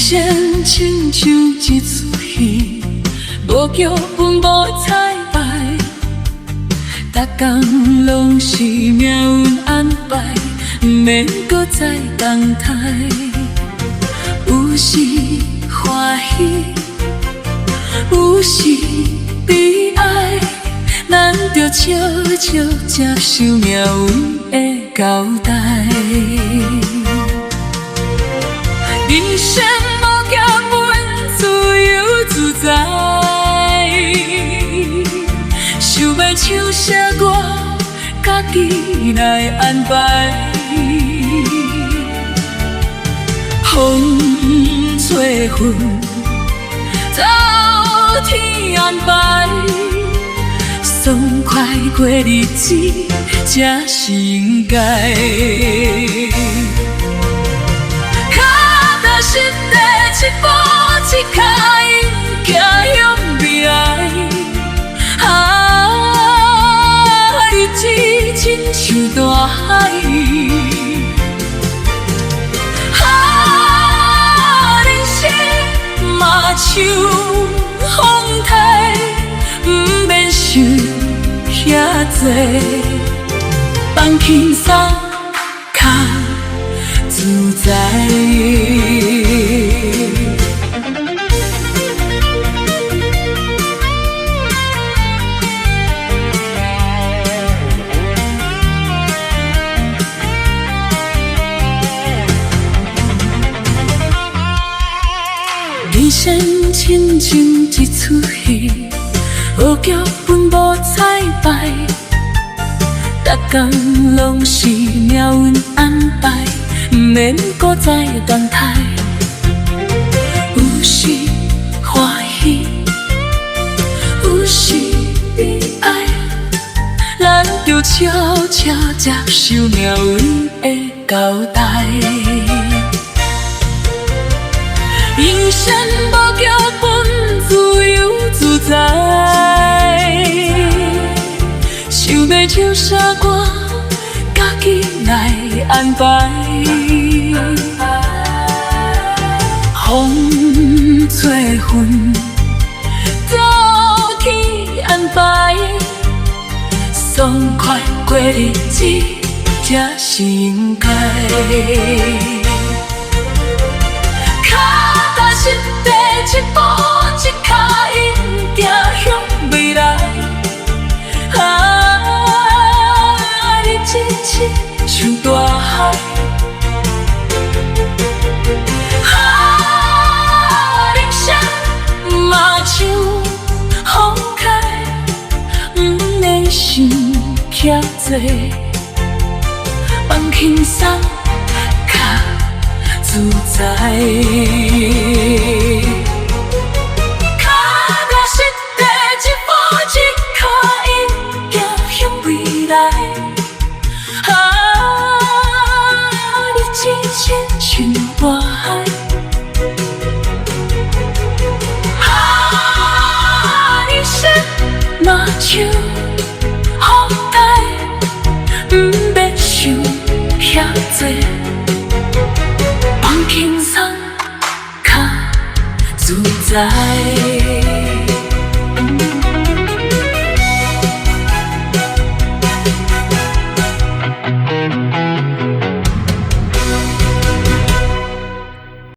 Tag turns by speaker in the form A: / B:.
A: 生亲像一出戏，无剧本无彩排，逐工拢是命运安排，毋免搁再等待。有时欢喜，有时悲哀，咱着笑笑接受命运的交代。人生无剧本，自由自在。想要唱啥歌，家己来安排。风吹云，走天安排。爽快过日子，才是应该。实地一步一脚印，行向未来。日子亲像大海，人生嘛像风台，毋免想遐多，放轻松，较自在。人生亲像一出戏，无剧本无彩排，逐工拢是命运安排，毋免搁再等待。有时欢喜，有时悲哀，咱着悄悄接受命运的交代。人生无剧本，自由自在。想要唱啥歌，家己来安排。风吹云，走去安排。爽快过日子，才是应该。实地一步一脚印，行向未来。日子亲像大海，人生嘛像风开，毋免想遐多，放轻松，较自在。像大海，人生嘛像风台，毋免想遐多，放轻松，较自在。